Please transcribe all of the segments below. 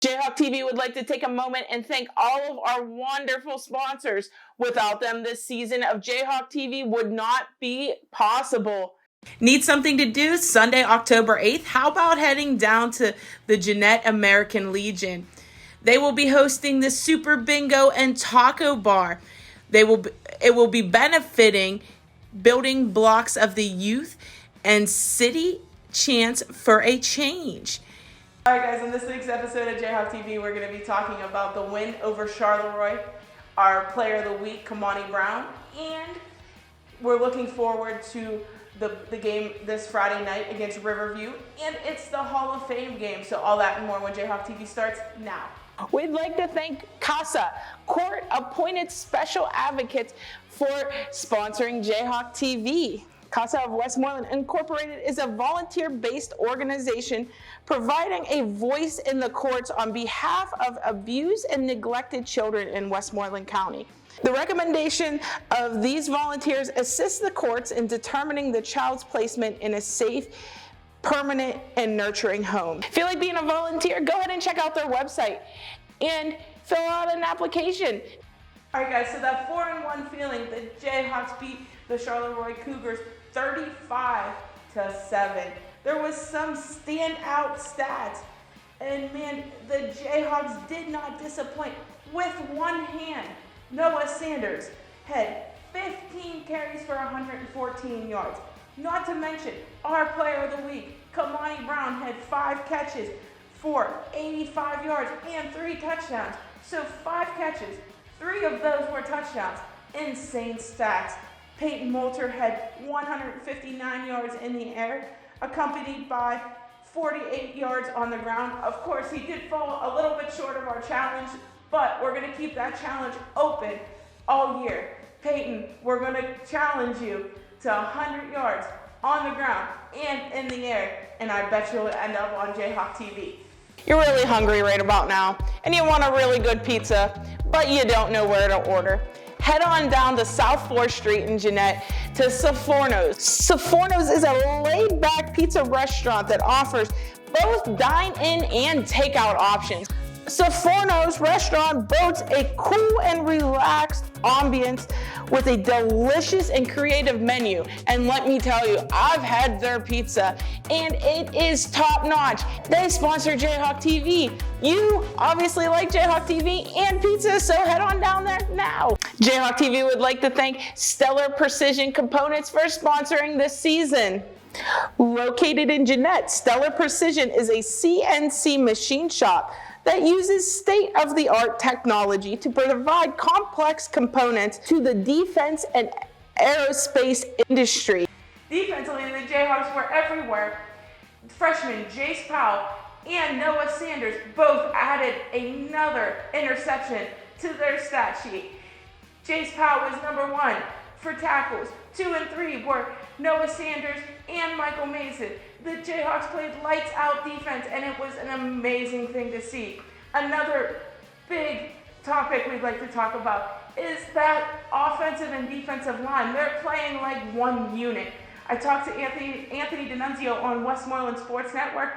Jayhawk TV would like to take a moment and thank all of our wonderful sponsors. Without them, this season of Jayhawk TV would not be possible. Need something to do Sunday, October 8th? How about heading down to the Jeanette American Legion? They will be hosting the Super Bingo and Taco Bar. It will be benefiting building blocks of the youth and city chance for a change. All right, guys, in this week's episode of Jayhawk TV, we're going to be talking about the win over Charleroi, our player of the week, Kymon'e Brown, and we're looking forward to the game this Friday night against Riverview, and it's the Hall of Fame game, so all that and more when Jayhawk TV starts now. We'd like to thank CASA, court-appointed special advocates, for sponsoring Jayhawk TV. CASA of Westmoreland Incorporated is a volunteer-based organization providing a voice in the courts on behalf of abused and neglected children in Westmoreland County. The recommendation of these volunteers assists the courts in determining the child's placement in a safe, permanent, and nurturing home. If you like being a volunteer, go ahead and check out their website and fill out an application. All right, guys, so that 4-1 feeling, the Jayhawks beat the Charleroi Cougars 35-7. There was some standout stats, and man, the Jayhawks did not disappoint. With one hand, Noah Sanders had 15 carries for 114 yards. Not to mention, our player of the week, Kymon'e Brown, had 5 catches for 85 yards and 3 touchdowns. So 5 catches, 3 of those were touchdowns. Insane stats. Peyton Moulter had 159 yards in the air, accompanied by 48 yards on the ground. Of course, he did fall a little bit short of our challenge, but we're going to keep that challenge open all year. Peyton, we're going to challenge you to 100 yards on the ground and in the air, and I bet you'll end up on Jayhawk TV. You're really hungry right about now, and you want a really good pizza, but you don't know where to order. Head on down to South 4th Street in Jeanette to Saforno's. Saforno's is a laid-back pizza restaurant that offers both dine-in and takeout options. Saforno's restaurant boasts a cool and relaxed ambience with a delicious and creative menu. And let me tell you, I've had their pizza and it is top notch. They sponsor Jayhawk TV. You obviously like Jayhawk TV and pizza, so head on down there now. Jayhawk TV would like to thank Stellar Precision Components for sponsoring this season. Located in Jeanette, Stellar Precision is a CNC machine shop that uses state-of-the-art technology to provide complex components to the defense and aerospace industry. Defensively, the Jayhawks were everywhere. Freshman Jace Powell and Noah Sanders both added another interception to their stat sheet. Jace Powell was number 1 for tackles. 2 and 3 were Noah Sanders and Michael Mason. The Jayhawks played lights out defense, and it was an amazing thing to see. Another big topic we'd like to talk about is that offensive and defensive line. They're playing like one unit. I talked to Anthony D'Annunzio on Westmoreland Sports Network.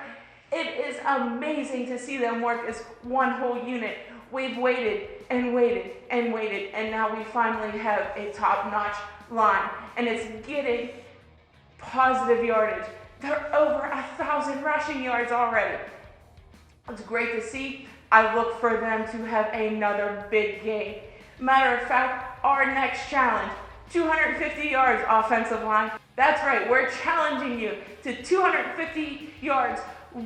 It is amazing to see them work as one whole unit. We've waited and waited and waited, and now we finally have a top-notch line, and it's getting positive yardage. They're over 1,000 rushing yards already. It's great to see. I look for them to have another big game. Matter of fact, our next challenge, 250 yards offensive line. That's right, we're challenging you to 250 yards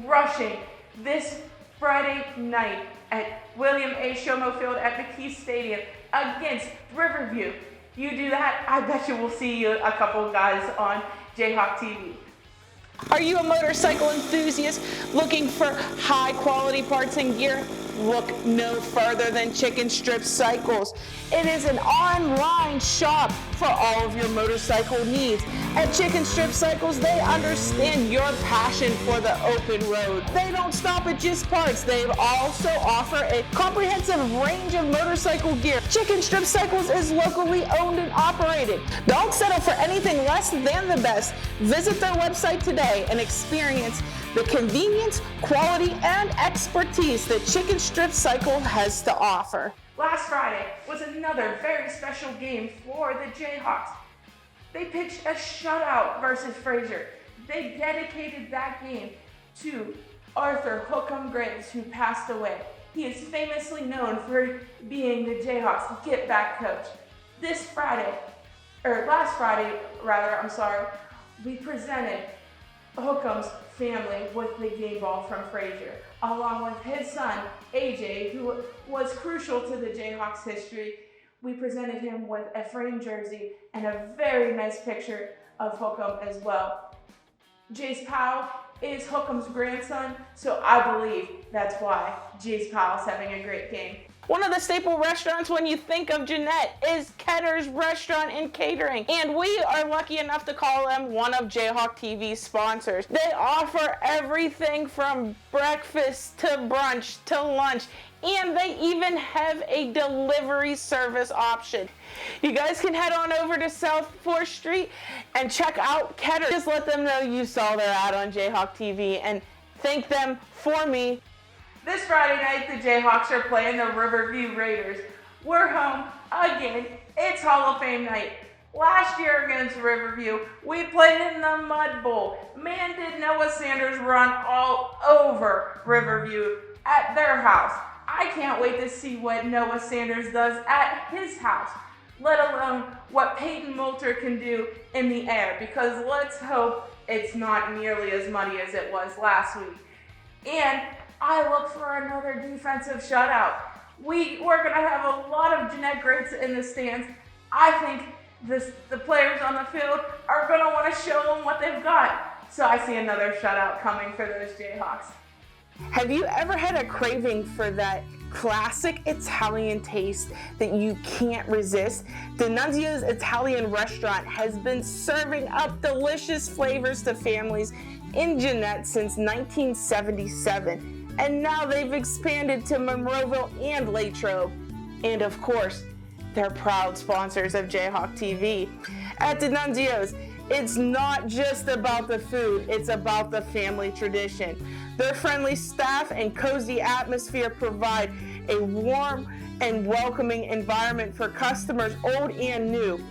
rushing this Friday night at William A. Shomo Field at McKee Stadium against Riverview. You do that, I bet you will see a couple guys on Jayhawk TV. Are you a motorcycle enthusiast looking for high quality parts and gear? Look no further than Chicken Strip Cycles. It is an online shop for all of your motorcycle needs. At Chicken Strip Cycles, they understand your passion for the open road. They don't stop at just parts. They also offer a comprehensive range of motorcycle gear. Chicken Strip Cycles is locally owned and operated. Don't settle for anything less than the best. Visit their website today and experience the convenience, quality, and expertise that Chicken Strip Cycle has to offer. Last Friday was another very special game for the Jayhawks. They pitched a shutout versus Fraser. They dedicated that game to Arthur Hookham Graves, who passed away. He is famously known for being the Jayhawks' get-back coach. Last Friday, we presented Hookham's family with the game ball from Fraser, along with his son, AJ, who was crucial to the Jayhawks' history. We presented him with a framed jersey and a very nice picture of Hookham as well. Jace Powell is Hookham's grandson, so I believe that's why Jace Powell's having a great game. One of the staple restaurants when you think of Jeanette is Ketter's Restaurant and Catering, and we are lucky enough to call them one of JayhawkTV's sponsors. They offer everything from breakfast to brunch to lunch, and they even have a delivery service option. You guys can head on over to South 4th Street and check out Ketter. Just let them know you saw their ad on JayhawkTV and thank them for me. This Friday night, the Jayhawks are playing the Riverview Raiders. We're home again. It's Hall of Fame night. Last year against Riverview, we played in the Mud Bowl. Man, did Noah Sanders run all over Riverview at their house. I can't wait to see what Noah Sanders does at his house, let alone what Peyton Moulter can do in the air, because let's hope it's not nearly as muddy as it was last week. And I look for another defensive shutout. We're going to have a lot of Jeanette greats in the stands. I think the players on the field are going to want to show them what they've got. So I see another shutout coming for those Jayhawks. Have you ever had a craving for that classic Italian taste that you can't resist? D'Annunzio's Italian restaurant has been serving up delicious flavors to families in Jeanette since 1977. And now they've expanded to Monroeville and Latrobe. And of course, they're proud sponsors of JayhawkTV. At D'Annunzio's, it's not just about the food, it's about the family tradition. Their friendly staff and cozy atmosphere provide a warm and welcoming environment for customers old and new.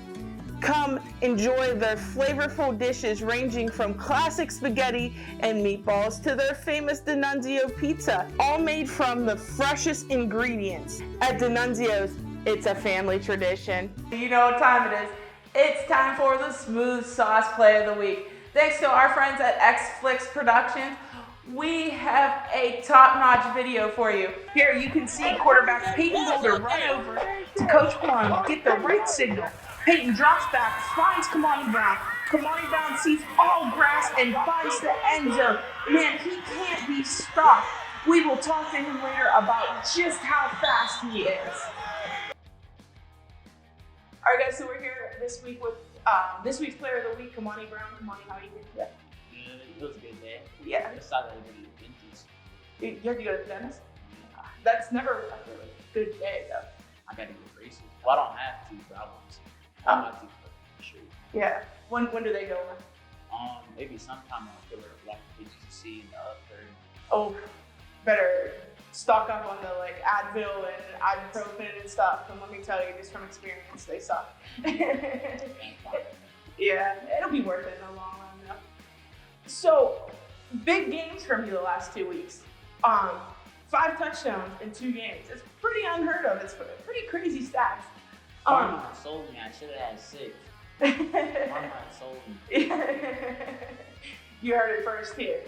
Come enjoy their flavorful dishes ranging from classic spaghetti and meatballs to their famous D'Annunzio pizza, all made from the freshest ingredients. At D'Annunzio's, it's a family tradition. You know what time it is. It's time for the Smooth Sauce Play of the Week. Thanks to our friends at X-Flix Productions, we have a top-notch video for you. Here you can see quarterback Peyton Boulder run over to Coach Plum, get the right signal. Peyton drops back, finds Kymon'e Brown. Kymon'e Brown sees all grass and finds the end zone. Man, he can't be stopped. We will talk to him later about just how fast he is. All right, guys, so we're here this week with this week's Player of the Week, Kymon'e Brown. Kymon'e, how are you doing today? It was a good day. Yeah. I decided to go to the dentist. You have to go to the dentist? Yeah. That's never a really good day, though. I got to get braces. Well, I don't have to, but I want to. I'm not too sure. Yeah. When do they go? Maybe sometime in October, like HCC and the other. Oh, better stock up on the Advil and ibuprofen and stuff. And let me tell you, just from experience, they suck. Yeah, it'll be worth it in the long run, though. So, big games from you the last 2 weeks. 5 touchdowns in 2 games. It's pretty unheard of. It's pretty crazy stats. Farmline sold me. I should have had 6. Farmline sold me. You heard it first here.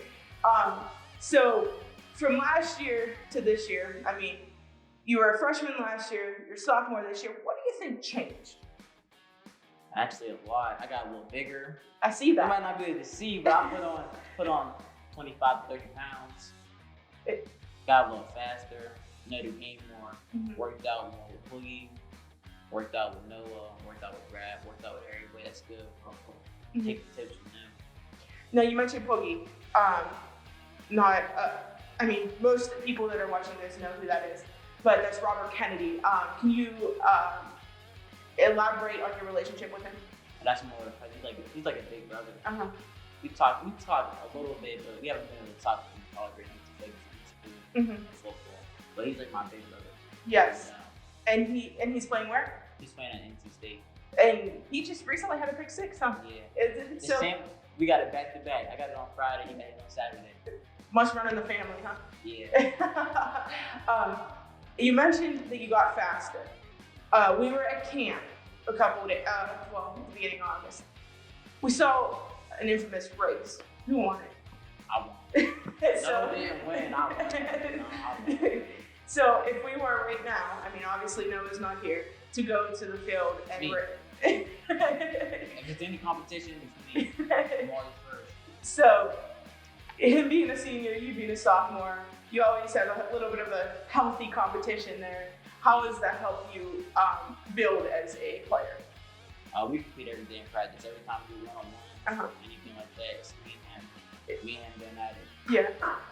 So, from last year to this year, I mean, you were a freshman last year, you're a sophomore this year. What do you think changed? Actually, a lot. I got a little bigger. I see that. You might not be able to see, but I put on 25 to 30 pounds. Got a little faster, know the game more, worked out more with Boogie. Worked out with Noah, worked out with Brad, worked out with everybody. That's good. Take the tips from them. Now you mentioned Poogie. I mean, most people that are watching this know who that is, but that's Robert Kennedy. Can you elaborate on your relationship with him? That's more because he's like a big brother. We talk a little bit, but we haven't been able to talk in college right now because he's football. But he's like my big brother. Yes. And he's playing where? He's playing at NC State. And he just recently had a pick six, huh? Yeah. We got it back to back. I got it on Friday. He got it on Saturday. Must run in the family, huh? Yeah. You mentioned that you got faster. We were at camp a couple of days, at the beginning of August. We saw an infamous race. Who won it? I won. No, didn't win. I won. So if we were right now, I mean, obviously Noah's not here, to go to the field and if it's any competition, it's me. I'm always first. So him being a senior, you being a sophomore, you always have a little bit of a healthy competition there. How has that helped you build as a player? We compete every day in practice. Every time we do one-on-one, anything like that, it's me and him going at it. Yeah.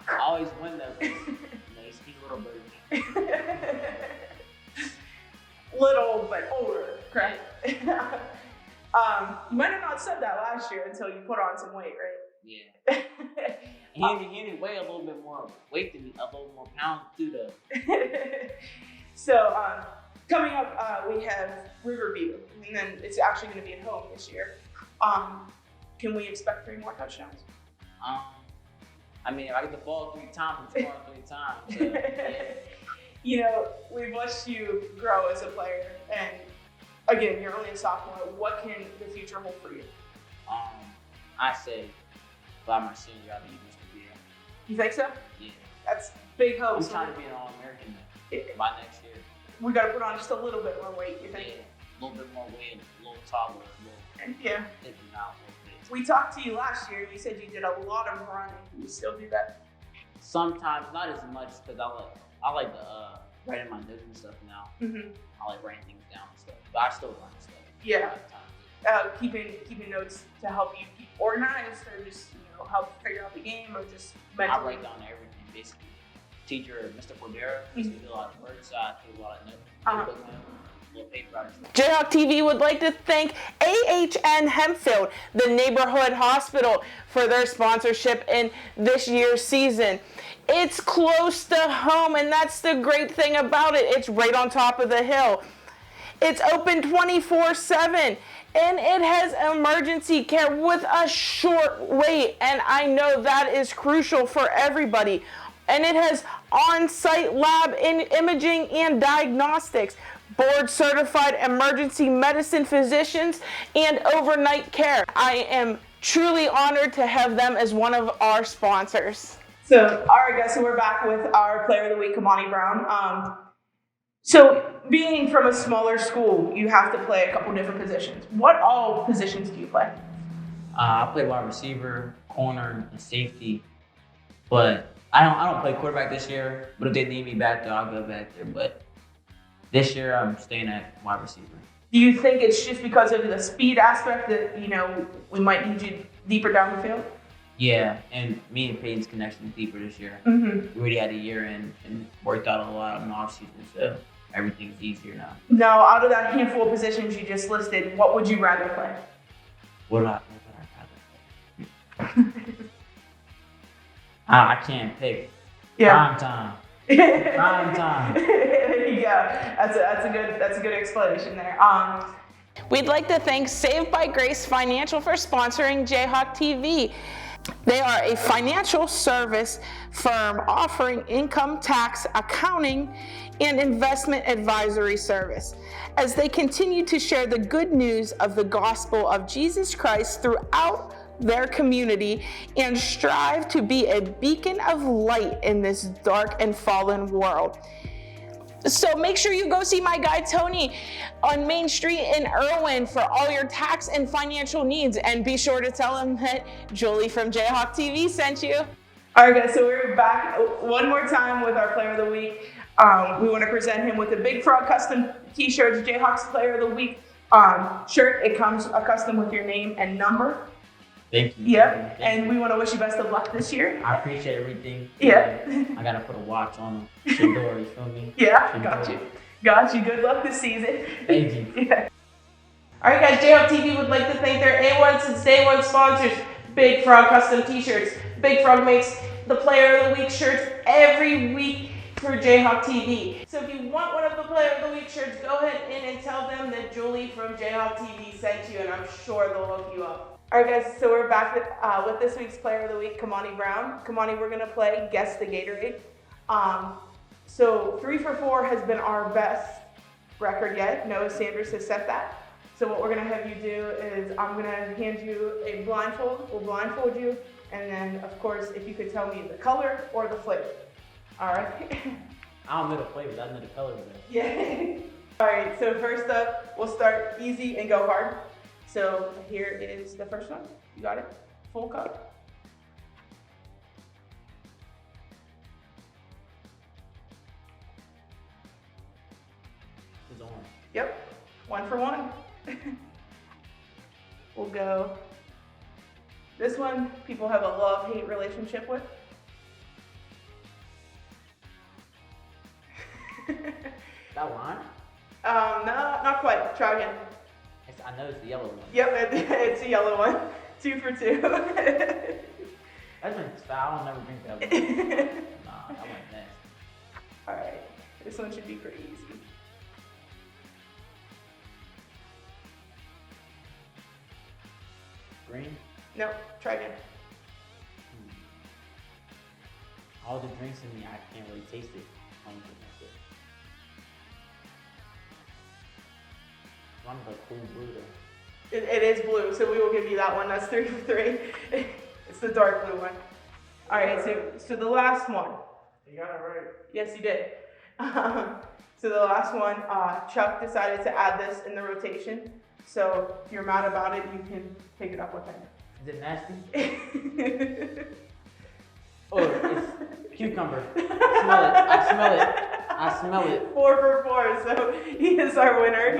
I always win though. He's a little better than me. Little but older, correct? You might have not said that last year until you put on some weight, right? Yeah. He didn't weigh a little bit more weight than me, a little more pounds too though. So coming up, we have Riverview, and then it's actually going to be at home this year. Can we expect 3 more touchdowns? I mean, if I get the ball 3 times, I'm scoring 3 times. So, yeah. You know, we've watched you grow as a player, and again, you're only a sophomore. What can the future hold for you? I say by my senior year, I'll be used to be here. You think so? Yeah. That's big hopes. I'm trying to be an All-American by next year. We got to put on just a little bit more weight, you think? Yeah, a little bit more weight, a little taller, yeah. We talked to you last year. You said you did a lot of running. Do you still do that? Sometimes, not as much, because I like to write in my notes and stuff now. I like writing things down and stuff, but I still run stuff. Yeah. Keeping notes to help you keep organized, or just help figure out the game, or just mentally? I write down everything basically. Teacher, Mr. Cordero, used to do a lot of words, so I do a lot of notes. Jayhawk TV would like to thank AHN Hempfield, the neighborhood hospital, for their sponsorship in this year's season. It's close to home, and that's the great thing about it. It's right on top of the hill. It's open 24/7, and it has emergency care with a short wait, and I know that is crucial for everybody. And it has on-site lab imaging and diagnostics, board-certified emergency medicine physicians, and overnight care. I am truly honored to have them as one of our sponsors. So, all right, guys, so we're back with our Player of the Week, Kymon'e Brown. So, being from a smaller school, you have to play a couple different positions. What all positions do you play? I play wide receiver, corner, and safety, but I don't play quarterback this year. But if they need me back there, I'll go back there. But this year, I'm staying at wide receiver. Do you think it's just because of the speed aspect that, we might need you deeper down the field? Yeah, and me and Peyton's connection is deeper this year. We already had a year in and worked out a lot in the offseason, so everything's easier now. Now, out of that handful of positions you just listed, what would you rather play? What would I rather play? I can't pick. Yeah. Prime time. Prime time. Yeah, that's a good explanation there. We'd like to thank Saved by Grace Financial for sponsoring Jayhawk TV. They are a financial service firm offering income tax, accounting, and investment advisory service as they continue to share the good news of the gospel of Jesus Christ throughout their community and strive to be a beacon of light in this dark and fallen world. So make sure you go see my guy Tony on Main Street in Irwin for all your tax and financial needs, and be sure to tell him that Julie from Jayhawk TV sent you. All right, guys, so we're back one more time with our Player of the Week. We want to present him with a Big Frog Custom T-shirts, Jayhawks Player of the Week shirt. It comes custom with your name and number. Thank you. Yep. Thank And you. we want to wish you best of luck this year. I appreciate everything. Yeah. I gotta put a watch on him. Shador, you feel me? Yeah, Shador. got you. Got you. Good luck this season. Thank you. Yeah. All right, guys. JayhawkTV would like to thank their A1 since day one sponsors, Big Frog Custom T-shirts. Big Frog makes the Player of the Week shirts every week for JayhawkTV. So if you want one of the Player of the Week shirts, go ahead in and tell them that Julie from JayhawkTV sent you, and I'm sure they'll hook you up. All right, guys. So we're back with this week's Player of the Week, Kymon'e Brown. Kymon'e, we're gonna play Guess the Gatorade. So 3 for 4 has been our best record yet. Noah Sanders has set that. So what we're gonna have you do is I'm gonna hand you a blindfold. We'll blindfold you, and then of course, if you could tell me the color or the flavor. All right. I don't know the flavors. I know the colors. Yeah. All right. So first up, we'll start easy and go hard. So here is the first one. You got it? Full cup. It's on. Yep. 1 for 1. We'll go. This one, people have a love-hate relationship with. That one? No, not quite. Try again. I know it's the yellow one. Yep, it's a yellow one. 2 for 2. That's been foul. I'll never drink that one. Nah, that one's nasty. All right. This one should be pretty easy. Green? No, try again. All the drinks in me, I can't really taste it. I don't think that's it. One of the cool blue though. It is blue, so we will give you that one. That's 3 for 3. It's the dark blue one. All right, so the last one. You got it right. Yes, you did. So the last one, Chuck decided to add this in the rotation. So if you're mad about it, you can pick it up with him. Is it nasty? Oh, it's cucumber. Smell it. I smell it. I smell it. 4 for 4. So he is our winner.